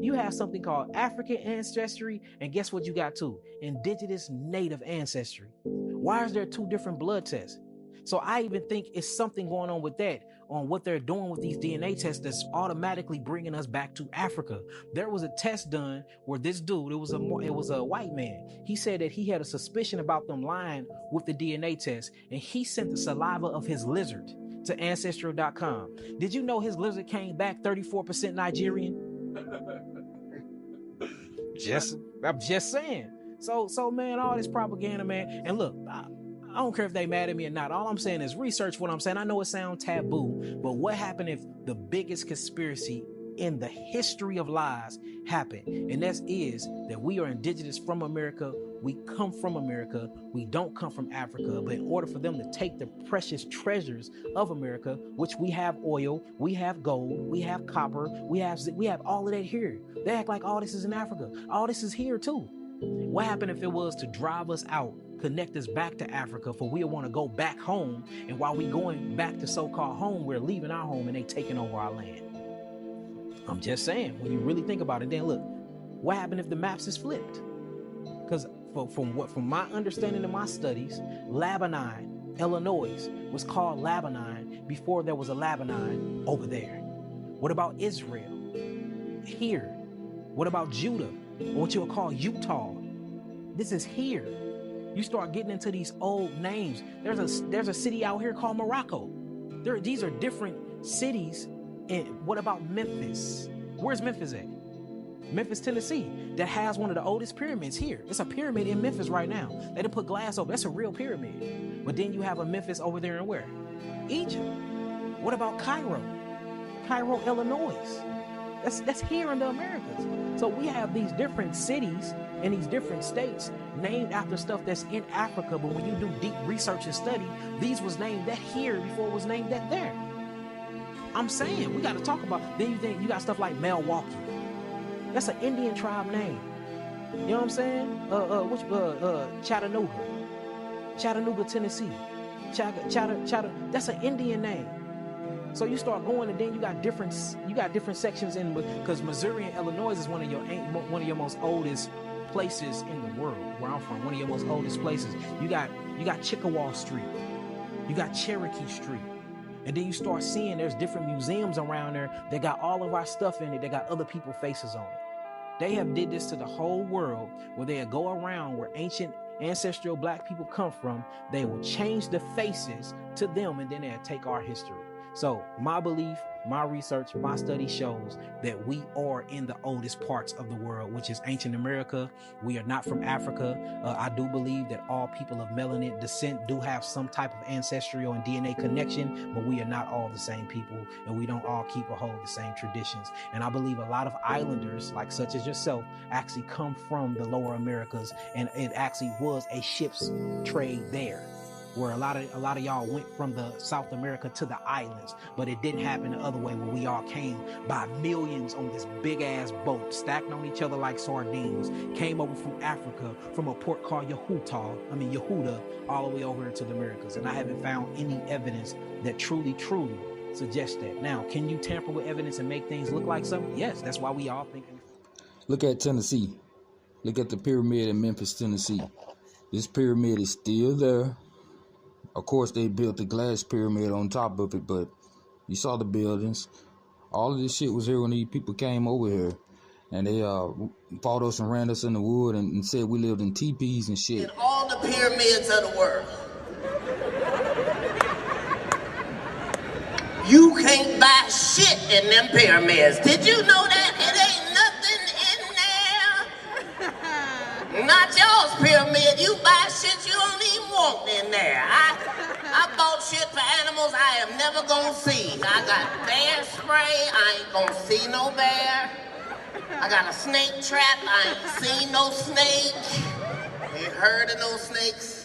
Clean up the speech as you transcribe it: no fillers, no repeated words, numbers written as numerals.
You have something called African ancestry, and guess what you got too? Indigenous native ancestry. Why is there two different blood tests? So I even think it's something going on with that, on what they're doing with these DNA tests that's automatically bringing us back to Africa. There was a test done where this dude, it was a white man. He said that he had a suspicion about them lying with the DNA test, and he sent the saliva of his lizard to ancestry.com. Did you know his lizard came back 34% Nigerian? I'm just saying. So man, all this propaganda, man. And look, I don't care if they mad at me or not. All I'm saying is research what I'm saying. I know it sounds taboo, but what happened if the biggest conspiracy in the history of lies happened? And that is that we are indigenous from America. We come from America. We don't come from Africa. But in order for them to take the precious treasures of America, which we have oil, we have gold, we have copper, we have all of that here. They act like all this is in Africa. All this is here too. What happened if it was to drive us out, connect us back to Africa, for we want to go back home, and while we going back to so-called home, we're leaving our home and they taking over our land? I'm just saying, when you really think about it, then look, what happened if the maps is flipped? Because from my understanding of my studies, Lebanon, Illinois, was called Lebanon before there was a Lebanon over there. What about Israel? Here. What about Judah? Or what you would call Utah? This is here. You start getting into these old names. There's a city out here called Morocco. These are different cities. And what about Memphis? Where's Memphis at? Memphis, Tennessee, that has one of the oldest pyramids here. It's a pyramid in Memphis right now. They didn't put glass over. That's a real pyramid. But then you have a Memphis over there in where? Egypt. What about Cairo? Cairo, Illinois. That's here in the Americas. So we have these different cities in these different states named after stuff that's in Africa. But when you do deep research and study, these was named that here before it was named that there. I'm saying we got to talk about. Then you think you got stuff like Milwaukee. That's an Indian tribe name. You know what I'm saying? Chattanooga, Tennessee. That's an Indian name. So you start going, and then you got different sections in, because Missouri and Illinois is one of your most oldest places in the world. Where I'm from, one of your most oldest places. You got Chickasaw Street, you got Cherokee Street, and then you start seeing there's different museums around there that got all of our stuff in it. They got other people's faces on it. They have did this to the whole world, where they go around where ancient ancestral black people come from. They will change the faces to them, and then they'll take our history. So my belief, my research, my study shows that we are in the oldest parts of the world, which is ancient America. We are not from Africa. I do believe that all people of melanin descent do have some type of ancestral and DNA connection, but we are not all the same people, and we don't all keep or hold the same traditions. And I believe a lot of islanders, like such as yourself, actually come from the lower Americas, and it actually was a ship's trade there, where a lot of y'all went from the South America to the islands, but it didn't happen the other way, where we all came by millions on this big ass boat, stacked on each other like sardines, came over from Africa, from a port called Yehuda, all the way over into the Americas. And I haven't found any evidence that truly suggests that. Now, can you tamper with evidence and make things look like something? Yes, that's why we all think. Look at Tennessee. Look at the pyramid in Memphis, Tennessee. This pyramid is still there. Of course, they built the glass pyramid on top of it, but you saw the buildings. All of this shit was here when these people came over here. And they fought us and ran us in the wood and said we lived in teepees and shit. In all the pyramids of the world, you can't buy shit in them pyramids. Did you know that? It ain't nothing in there. Not y'all's pyramid. You buy shit you don't even want in there. I bought shit for animals I am never gonna see. I got bear spray. I ain't gonna see no bear. I got a snake trap. I ain't seen no snake. Ain't heard of no snakes.